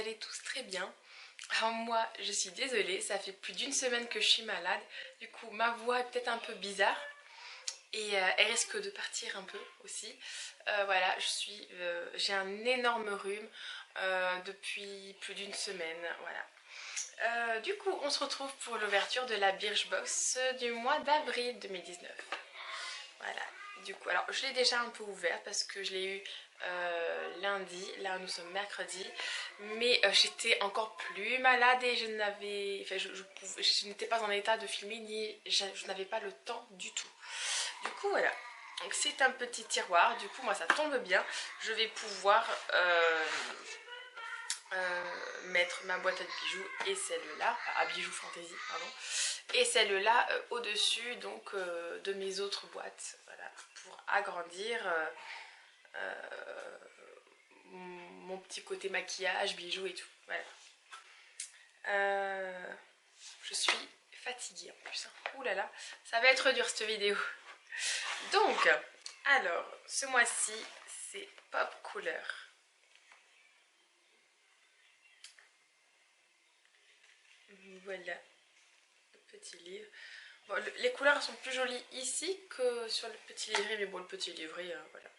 allez tous très bien. Alors moi, je suis désolée, ça fait plus d'une semaine que je suis malade. Du coup, ma voix est peut-être un peu bizarre et elle risque de partir un peu aussi. Voilà, j'ai un énorme rhume depuis plus d'une semaine. Voilà. Du coup, on se retrouve pour l'ouverture de la Birchbox du mois d'avril 2019. Voilà. Du coup, alors je l'ai déjà un peu ouverte parce que je l'ai eu lundi. Là, nous sommes mercredi. Mais j'étais encore plus malade et je n'avais, enfin, je n'étais pas en état de filmer ni je n'avais pas le temps du tout. Du coup, voilà. Donc c'est un petit tiroir. Du coup, moi, ça tombe bien. Je vais pouvoir mettre ma boîte à bijoux et celle-là, enfin, à bijoux fantaisie, pardon, et celle-là au-dessus donc de mes autres boîtes, voilà, pour agrandir mon petit côté maquillage, bijoux et tout. Voilà. Je suis fatiguée en plus. Hein. Ouh là là, ça va être dur cette vidéo. Donc, alors, ce mois-ci, c'est Pop Couleur. Voilà, le petit livre. Bon, les couleurs sont plus jolies ici que sur le petit livret, mais bon, le petit livret, voilà.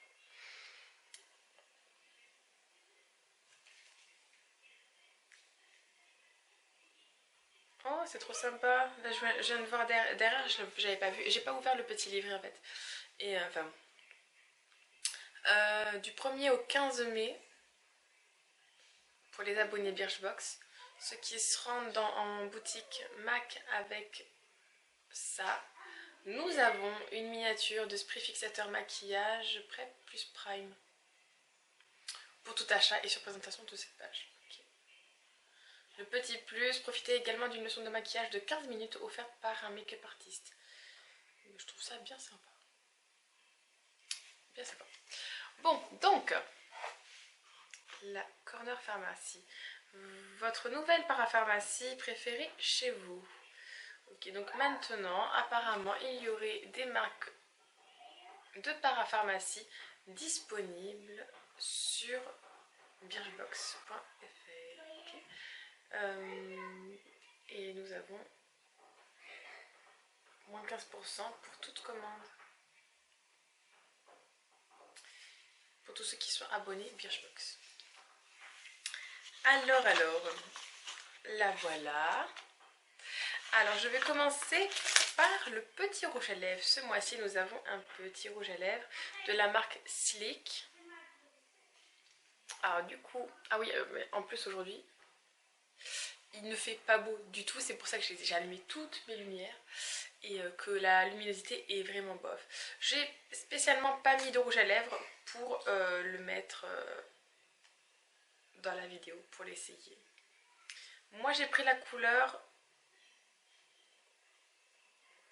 Oh, c'est trop sympa. Là, je viens de voir derrière, j'avais pas vu. J'ai pas ouvert le petit livret en fait. Et enfin, du 1er au 15 mai, pour les abonnés Birchbox, ceux qui se rendent en boutique MAC avec ça, nous avons une miniature de spray fixateur maquillage Prep plus Prime pour tout achat et sur présentation de cette page. Okay. Le petit plus, profitez également d'une leçon de maquillage de 15 minutes offerte par un make-up artiste. Je trouve ça bien sympa. Bien sympa. Bon, donc, la Corner Pharmacie. Votre nouvelle parapharmacie préférée chez vous. Ok, donc maintenant, apparemment, il y aurait des marques de parapharmacie disponibles sur birchbox.fr. Okay. Et nous avons moins 15% pour toute commande. Pour tous ceux qui sont abonnés Birchbox. Alors, la voilà. Alors, je vais commencer par le petit rouge à lèvres. Ce mois-ci, nous avons un petit rouge à lèvres de la marque Slick. Alors, du coup, ah oui, en plus aujourd'hui, il ne fait pas beau du tout. C'est pour ça que j'ai allumé toutes mes lumières et que la luminosité est vraiment bof. J'ai spécialement pas mis de rouge à lèvres pour le mettre dans la vidéo, pour l'essayer. Moi, j'ai pris la couleur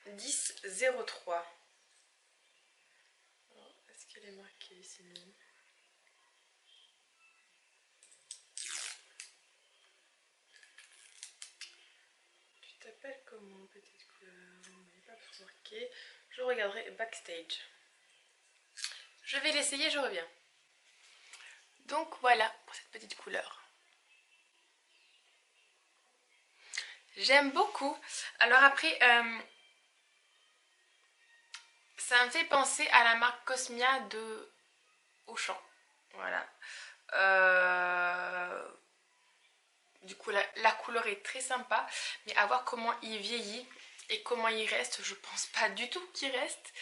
1003. Est-ce qu'elle est marquée ici? Tu t'appelles comment, petite couleur? Il n'est pas marqué. Je regarderai backstage. Je vais l'essayer, je reviens. Donc voilà pour cette petite couleur. J'aime beaucoup. Alors après, ça me fait penser à la marque Cosmia de Auchan. Voilà. Du coup, la couleur est très sympa. Mais à voir comment il vieillit et comment il reste, je pense pas du tout qu'il reste.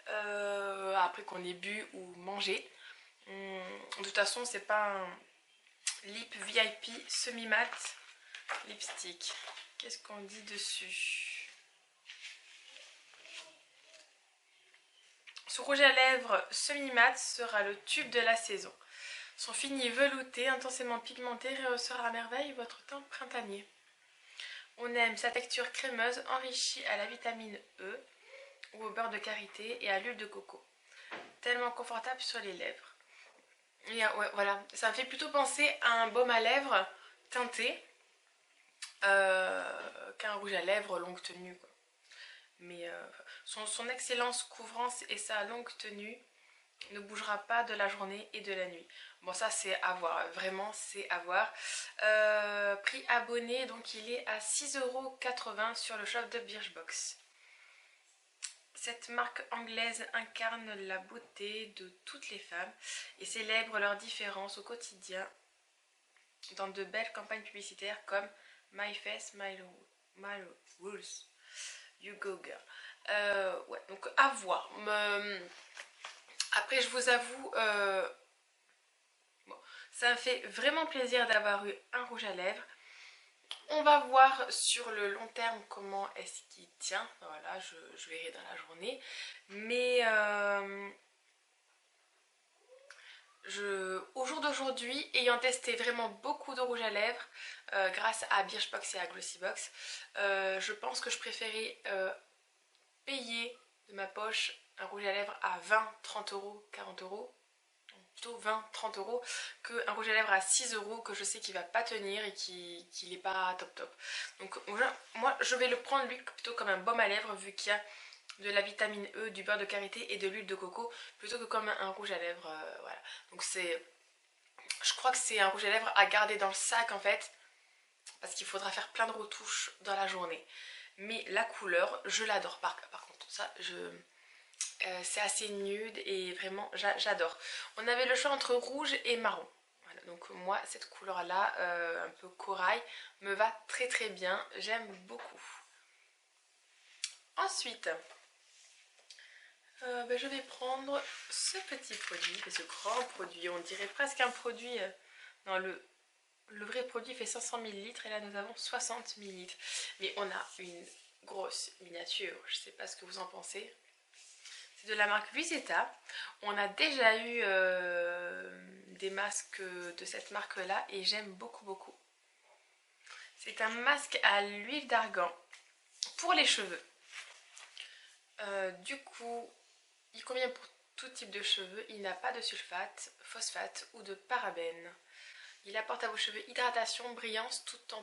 Après qu'on ait bu ou mangé. De toute façon, c'est pas un lip VIP semi-mat lipstick. Qu'est-ce qu'on dit dessus? Ce rouge à lèvres semi-mat sera le tube de la saison. Son fini velouté, intensément pigmenté, rehaussera à merveille votre teint printanier. On aime sa texture crémeuse enrichie à la vitamine E ou au beurre de karité et à l'huile de coco. Tellement confortable sur les lèvres. Et ouais, voilà, ça me fait plutôt penser à un baume à lèvres teinté qu'un rouge à lèvres longue tenue, quoi. Mais son excellence couvrance et sa longue tenue ne bougera pas de la journée et de la nuit. Bon, ça c'est à voir, vraiment c'est à voir. Prix abonné, donc il est à 6,80 € sur le shop de Birchbox. Cette marque anglaise incarne la beauté de toutes les femmes et célèbre leurs différences au quotidien dans de belles campagnes publicitaires comme My Face, My Rules, You Go Girl. Ouais, donc à voir. Après, je vous avoue, bon, ça me fait vraiment plaisir d'avoir eu un rouge à lèvres. On va voir sur le long terme comment est-ce qu'il tient. Voilà, je verrai dans la journée. Mais au jour d'aujourd'hui, ayant testé vraiment beaucoup de rouge à lèvres grâce à Birchbox et à Glossybox, je pense que je préférais payer de ma poche un rouge à lèvres à 20, 30 euros, 40 euros, plutôt 20, 30 euros, qu'un rouge à lèvres à 6 euros que je sais qu'il va pas tenir et qu'il n'est pas top top. Donc moi je vais le prendre lui plutôt comme un baume à lèvres vu qu'il y a de la vitamine E, du beurre de karité et de l'huile de coco plutôt que comme un rouge à lèvres. Voilà. Donc je crois que c'est un rouge à lèvres à garder dans le sac en fait parce qu'il faudra faire plein de retouches dans la journée. Mais la couleur, je l'adore par contre. Ça, c'est assez nude et vraiment j'adore. On avait le choix entre rouge et marron. Voilà, donc moi cette couleur là, un peu corail, me va très très bien. J'aime beaucoup. Ensuite, je vais prendre ce petit produit, ce grand produit. On dirait presque un produit. Non, le vrai produit fait 500 ml et là nous avons 60 ml. Mais on a une grosse miniature. Je ne sais pas ce que vous en pensez. C'est de la marque Visetta. On a déjà eu des masques de cette marque là et j'aime beaucoup beaucoup. C'est un masque à l'huile d'argan pour les cheveux. Du coup, il convient pour tout type de cheveux. Il n'a pas de sulfate, phosphate ou de parabènes. Il apporte à vos cheveux hydratation, brillance tout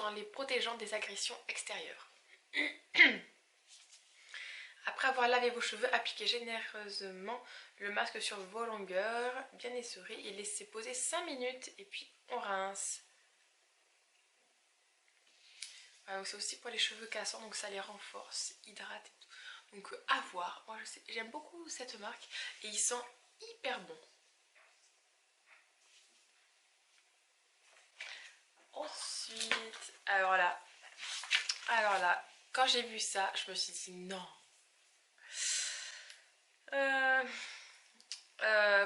en les protégeant des agressions extérieures. Après avoir lavé vos cheveux, appliquez généreusement le masque sur vos longueurs, bien essoré, et laissez poser 5 minutes et puis on rince. Voilà, c'est aussi pour les cheveux cassants, donc ça les renforce, hydrate et tout. Donc à voir, moi j'aime beaucoup cette marque et ils sont hyper bons. Ensuite, alors là, quand j'ai vu ça, je me suis dit non.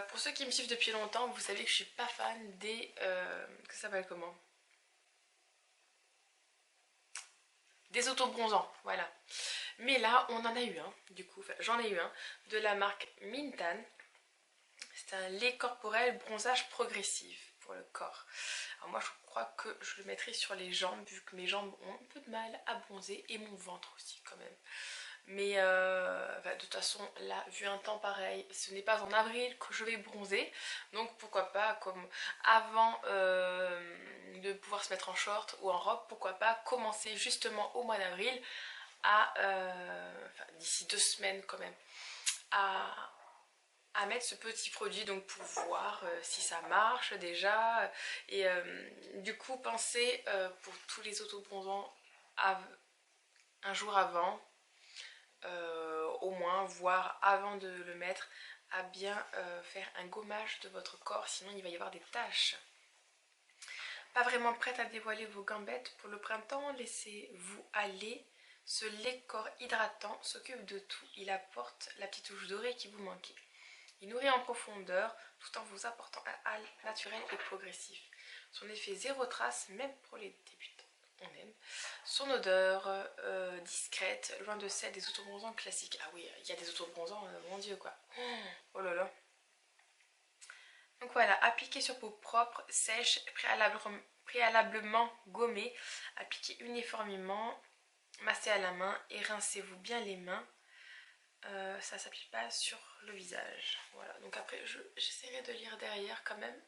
Pour ceux qui me suivent depuis longtemps, vous savez que je suis pas fan des... que ça s'appelle comment? Des autobronzants, voilà. Mais là, on en a eu un, du coup, enfin, j'en ai eu un, de la marque Mintan. C'est un lait corporel bronzage progressif pour le corps. Alors moi, je crois que je le mettrai sur les jambes, vu que mes jambes ont un peu de mal à bronzer, et mon ventre aussi, quand même. Mais de toute façon, là, vu un temps pareil, ce n'est pas en avril que je vais bronzer. Donc pourquoi pas, comme avant de pouvoir se mettre en short ou en robe, pourquoi pas commencer justement au mois d'avril à, d'ici 2 semaines quand même, à mettre ce petit produit donc pour voir si ça marche déjà. Et du coup, pensez pour tous les autobronzants un jour avant. Au moins, voire avant de le mettre, à bien faire un gommage de votre corps, sinon il va y avoir des taches. Pas vraiment prête à dévoiler vos gambettes pour le printemps, laissez-vous aller. Ce lait corps hydratant s'occupe de tout, il apporte la petite touche dorée qui vous manquait. Il nourrit en profondeur tout en vous apportant un hâle naturel et progressif. Son effet zéro trace même pour les débutants. On aime. Son odeur discrète, loin de celle des autobronzants classiques. Ah oui, il y a des autobronzants, mon dieu quoi. Oh là là. Donc voilà, appliquez sur peau propre, sèche, préalablement gommée. Appliquez uniformément, massez à la main et rincez-vous bien les mains. Ça ne s'applique pas sur le visage. Voilà, donc après j'essaierai de lire derrière quand même.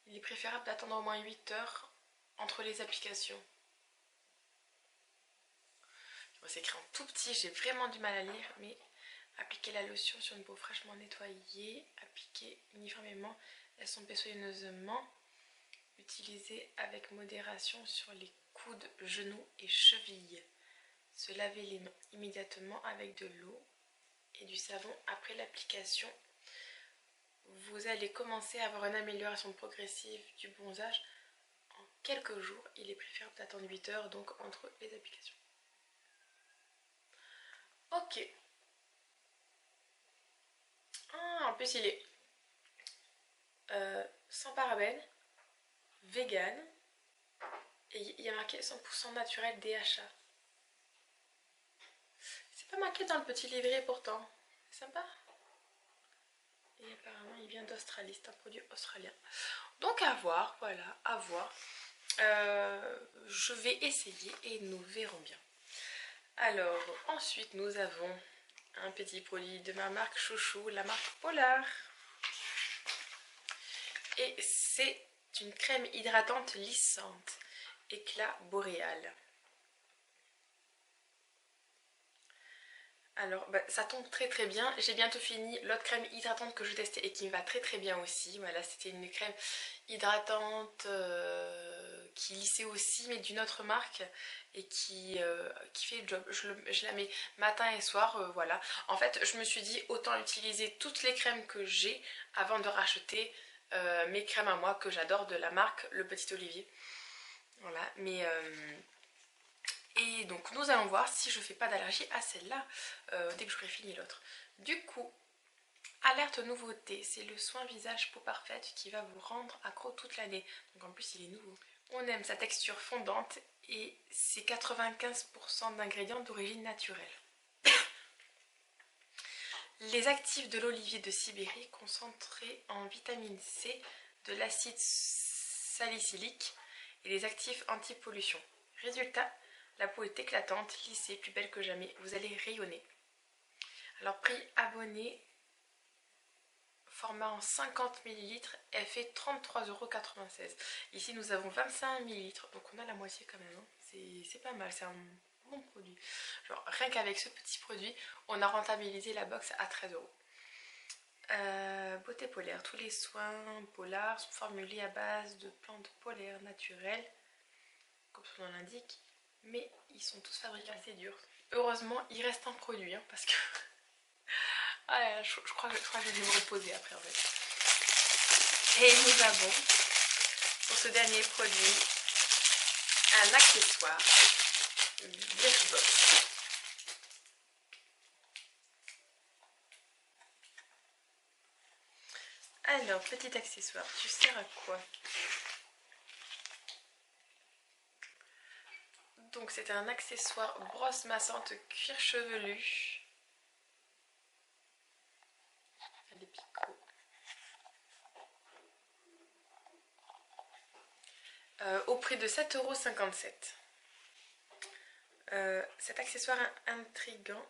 Il est préférable d'attendre au moins 8 heures entre les applications. Bon, c'est écrit en tout petit, j'ai vraiment du mal à lire, mais appliquer la lotion sur une peau fraîchement nettoyée, appliquer uniformément, estomper soigneusement, utiliser avec modération sur les coudes, genoux et chevilles. Se laver les mains immédiatement avec de l'eau et du savon après l'application. Vous allez commencer à avoir une amélioration progressive du bronzage en quelques jours. Il est préférable d'attendre 8 heures donc entre les applications. Ok. Ah, en plus il est sans parabènes, vegan et il y a marqué 100% naturel DHA. C'est pas marqué dans le petit livret pourtant. C'est sympa. Et apparemment il vient d'Australie, c'est un produit australien. Donc à voir, voilà, à voir. Je vais essayer et nous verrons bien. Alors ensuite nous avons un petit produit de ma marque chouchou, la marque Polar. Et c'est une crème hydratante lissante, éclat boréal. Alors ça tombe très très bien, j'ai bientôt fini l'autre crème hydratante que je testais et qui me va très très bien aussi. Voilà, c'était une crème hydratante qui lissait aussi mais d'une autre marque et qui fait le job. Je la mets matin et soir, voilà. En fait je me suis dit autant utiliser toutes les crèmes que j'ai avant de racheter mes crèmes à moi que j'adore de la marque Le Petit Olivier. Voilà, mais... Et donc nous allons voir si je fais pas d'allergie à celle-là dès que j'aurai fini l'autre. Du coup, alerte nouveauté, c'est le soin visage peau parfaite qui va vous rendre accro toute l'année. Donc en plus il est nouveau. On aime sa texture fondante et ses 95% d'ingrédients d'origine naturelle. Les actifs de l'olivier de Sibérie concentrés en vitamine C, de l'acide salicylique et des actifs anti-pollution. Résultat, la peau est éclatante, lissée, plus belle que jamais. Vous allez rayonner. Alors prix abonné, format en 50 ml, elle fait 33,96 €. Ici nous avons 25 ml, donc on a la moitié quand même. Hein. C'est pas mal, c'est un bon produit. Genre rien qu'avec ce petit produit, on a rentabilisé la box à 13 €. Beauté polaire, tous les soins Polar sont formulés à base de plantes polaires naturelles, comme son nom l'indique. Mais ils sont tous fabriqués assez durs. Heureusement, il reste un produit, hein, parce que... ah, je crois que je vais me reposer après, en fait. Et nous avons, pour ce dernier produit, un accessoire Birchbox. Alors, petit accessoire, tu sers à quoi? Donc c'est un accessoire brosse massante cuir chevelu. Des picots. Au prix de 7,57 €. Cet accessoire intriguant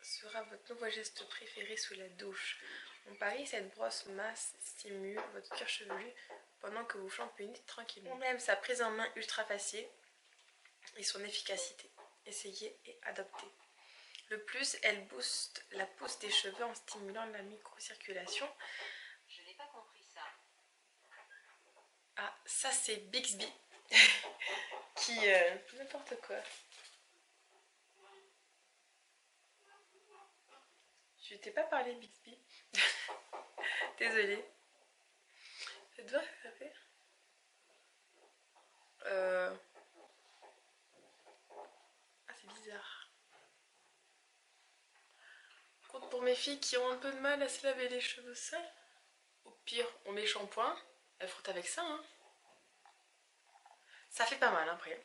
sera votre nouveau geste préféré sous la douche. On parie, cette brosse masse stimule votre cuir chevelu pendant que vous shampooinez tranquillement. On aime sa prise en main ultra facile et son efficacité. Essayez et adoptez. Le plus, elle booste la pousse des cheveux en stimulant la microcirculation. Je n'ai pas compris ça. Ah, ça c'est Bixby qui... n'importe quoi. Je t'ai pas parlé de Bixby. Désolée. Ça doit faire. Ah, c'est bizarre. Compte pour mes filles qui ont un peu de mal à se laver les cheveux seules. Au pire, on met le shampoing. Elles frottent avec ça. Hein. Ça fait pas mal après.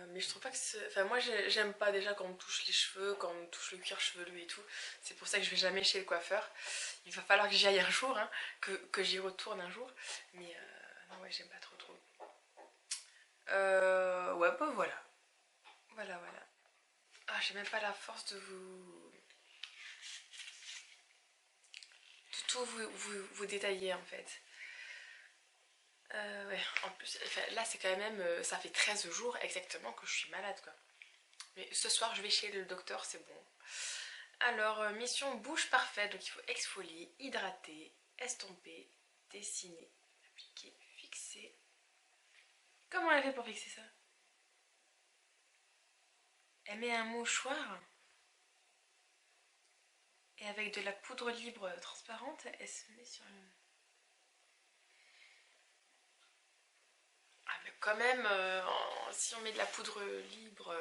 Mais je trouve pas que c'est... Enfin moi j'aime pas déjà quand on me touche les cheveux, quand on me touche le cuir chevelu et tout. C'est pour ça que je vais jamais chez le coiffeur. Il va falloir que j'y aille un jour, hein, que j'y retourne un jour. Mais non ouais j'aime pas trop. Ouais bah voilà. Voilà. Ah j'ai même pas la force de vous... de tout vous détailler en fait. Ouais, en plus, enfin, là c'est quand même, ça fait 13 jours exactement que je suis malade quoi. Mais ce soir je vais chez le docteur, c'est bon. Alors, mission bouche parfaite, donc il faut exfolier, hydrater, estomper, dessiner, appliquer, fixer. Comment elle fait pour fixer ça? Elle met un mouchoir et avec de la poudre libre transparente, elle se met sur le... Ah mais quand même, si on met de la poudre libre,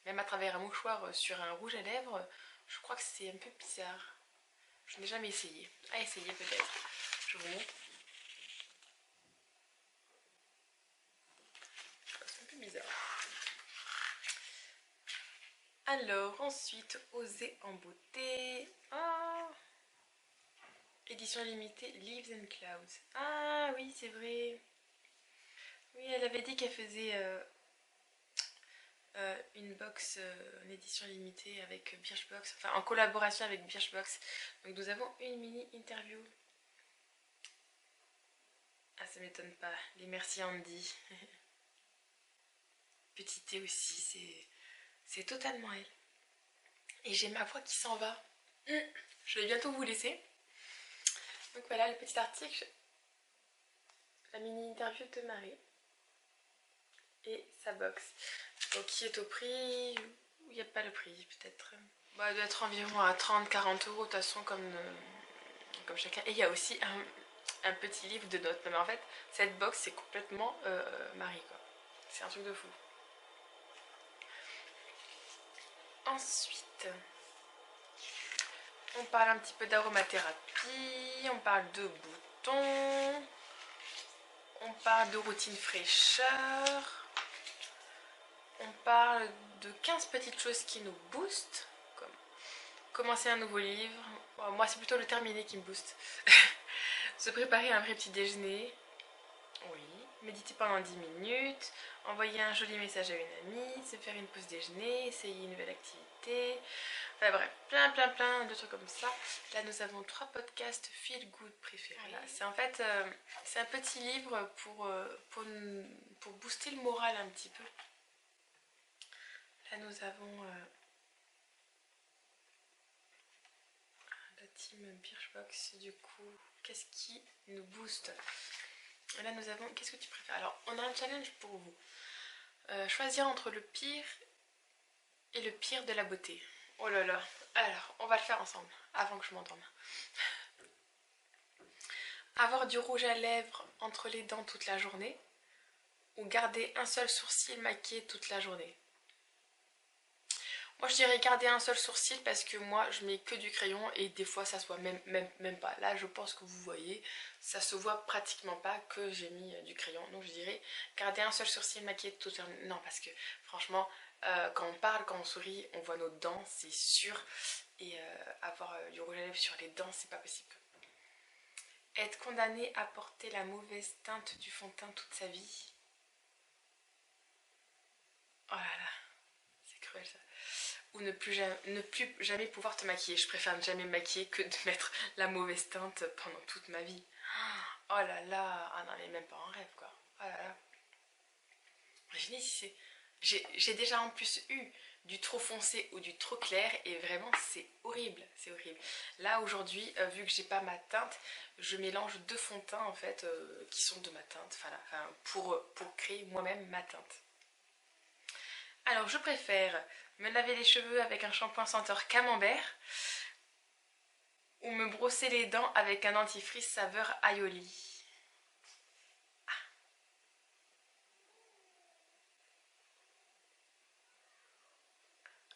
même à travers un mouchoir sur un rouge à lèvres, je crois que c'est un peu bizarre. Je n'ai jamais essayé. À essayer peut-être. Je vous montre. C'est un peu bizarre. Alors, ensuite, Oser en beauté. Oh, édition limitée Leaves and Clouds. Ah oui, c'est vrai. Oui, elle avait dit qu'elle faisait une box, une édition limitée avec Birchbox, enfin en collaboration avec Birchbox. Donc nous avons une mini interview. Ah, ça m'étonne pas. Les merci Andy. Petit thé aussi, c'est totalement elle. Et j'ai ma voix qui s'en va. Je vais bientôt vous laisser. Donc voilà le petit article, la mini interview de Marie et sa box. Donc qui est au prix, il n'y a pas le prix peut-être. Bah, elle doit être environ à 30-40 euros de toute façon comme chacun. Et il y a aussi un petit livre de notes. Non mais en fait cette box c'est complètement Marie quoi. C'est un truc de fou. Ensuite, on parle un petit peu d'aromathérapie, on parle de boutons, on parle de routine fraîcheur, on parle de 15 petites choses qui nous boostent, comme commencer un nouveau livre, bon, moi c'est plutôt le terminer qui me booste, se préparer un vrai petit déjeuner, oui, méditer pendant 10 minutes, envoyer un joli message à une amie, se faire une pause déjeuner, essayer une nouvelle activité, enfin bref, plein de trucs comme ça. Là nous avons 3 podcasts feel good préférés. Voilà, c'est en fait c'est un petit livre pour booster le moral un petit peu. Là nous avons la team Birchbox du coup. Qu'est-ce qui nous booste? Là nous avons, qu'est-ce que tu préfères? Alors on a un challenge pour vous. Choisir entre le pire et le pire de la beauté. Oh là là. Alors on va le faire ensemble avant que je m'endorme. Avoir du rouge à lèvres entre les dents toute la journée ou garder un seul sourcil maquillé toute la journée? Moi je dirais garder un seul sourcil parce que moi je mets que du crayon et des fois ça se voit même pas. Là je pense que vous voyez, ça se voit pratiquement pas que j'ai mis du crayon. Donc je dirais garder un seul sourcil maquillé toute la journée. Non parce que franchement quand on parle, quand on sourit, on voit nos dents, c'est sûr. Et avoir du rouge à lèvres sur les dents, c'est pas possible. Être condamné à porter la mauvaise teinte du fond de teint toute sa vie. Oh là là, c'est cruel ça. Ou ne plus jamais pouvoir te maquiller. Je préfère ne jamais me maquiller que de mettre la mauvaise teinte pendant toute ma vie. Oh là là, ah non mais même pas en rêve quoi. Oh là là. Imaginez si c'est... J'ai déjà en plus eu du trop foncé ou du trop clair et vraiment c'est horrible, c'est horrible. Là aujourd'hui, vu que j'ai pas ma teinte, je mélange deux fonds de teint en fait qui sont de ma teinte, enfin, pour créer moi-même ma teinte. Alors je préfère me laver les cheveux avec un shampoing senteur camembert ou me brosser les dents avec un dentifrice saveur aioli.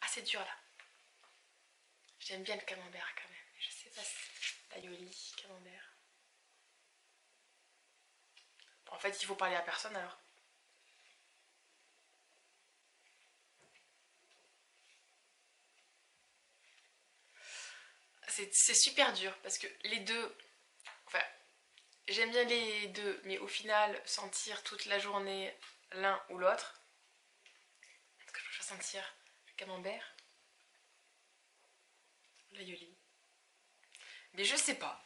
Ah c'est dur là. J'aime bien le camembert quand même. Je sais pas si l'aioli, camembert. En fait il faut parler à personne alors. C'est super dur parce que les deux, enfin j'aime bien les deux, mais au final sentir toute la journée l'un ou l'autre, est-ce que je préfère sentir le camembert ou l'aioli? Mais je sais pas,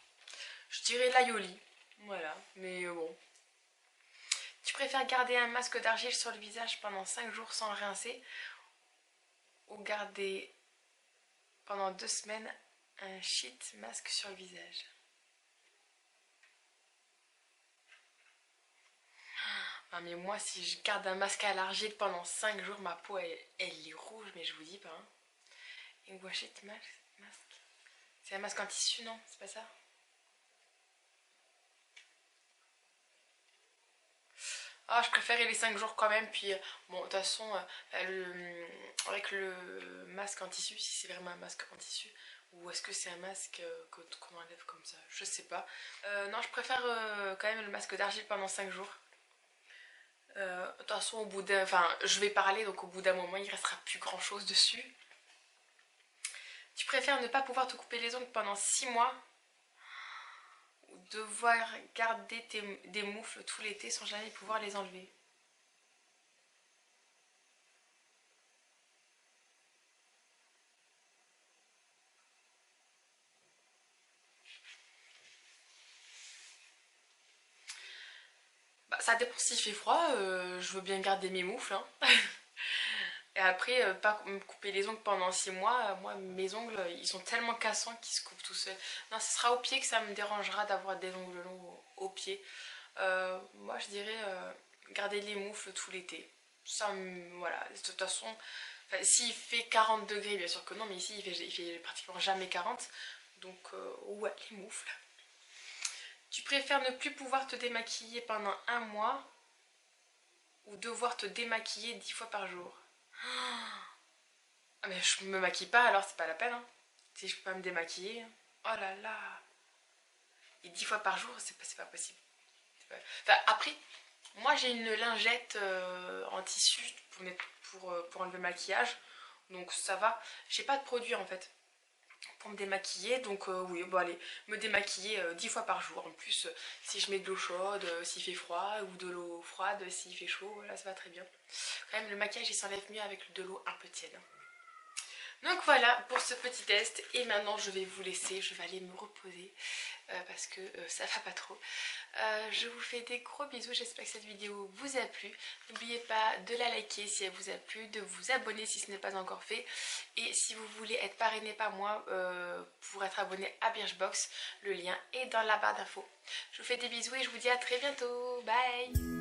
je dirais l'aioli, voilà, mais bon, préfères garder un masque d'argile sur le visage pendant 5 jours sans le rincer ou garder pendant 2 semaines un sheet masque sur le visage? Ah mais moi si je garde un masque à l'argile pendant 5 jours, ma peau elle est rouge, mais je vous dis pas. Hein. Et un sheet masque. C'est un masque en tissu, non? C'est pas ça? Ah, je préférais les 5 jours quand même, puis bon, de toute façon, avec le masque en tissu, si c'est vraiment un masque en tissu, ou est-ce que c'est un masque qu'on enlève comme ça, je sais pas. Non, je préfère quand même le masque d'argile pendant 5 jours. De toute façon, au bout d'un... Enfin, je vais parler, donc au bout d'un moment, il restera plus grand chose dessus. Tu préfères ne pas pouvoir te couper les ongles pendant 6 mois ou devoir garder des moufles tout l'été sans jamais pouvoir les enlever? Bah, ça dépend s'il fait froid, je veux bien garder mes moufles. Hein. Et après, pas me couper les ongles pendant 6 mois. Moi, mes ongles, ils sont tellement cassants qu'ils se coupent tout seuls. Non, ce sera au pied que ça me dérangera d'avoir des ongles longs au pied. Moi, je dirais garder les moufles tout l'été. Ça, voilà, de toute façon, s'il fait 40 degrés, bien sûr que non, mais ici, il fait pratiquement jamais 40. Donc, ouais, les moufles. Tu préfères ne plus pouvoir te démaquiller pendant 1 mois ou devoir te démaquiller 10 fois par jour? Ah mais je me maquille pas alors c'est pas la peine. Hein. Si je peux pas me démaquiller. Oh là là. Et 10 fois par jour, c'est pas possible. Enfin, après, moi j'ai une lingette en tissu pour enlever le maquillage. Donc ça va. J'ai pas de produit en fait pour me démaquiller. Donc oui, bon allez, me démaquiller 10 fois par jour. En plus, si je mets de l'eau chaude, s'il fait froid, ou de l'eau froide, s'il fait chaud, voilà, ça va très bien. Quand même, le maquillage il s'enlève mieux avec de l'eau un peu tiède. Donc voilà pour ce petit test et maintenant je vais vous laisser, je vais aller me reposer parce que ça va pas trop. Je vous fais des gros bisous, j'espère que cette vidéo vous a plu. N'oubliez pas de la liker si elle vous a plu, de vous abonner si ce n'est pas encore fait. Et si vous voulez être parrainé par moi pour être abonné à Birchbox, le lien est dans la barre d'infos. Je vous fais des bisous et je vous dis à très bientôt, bye.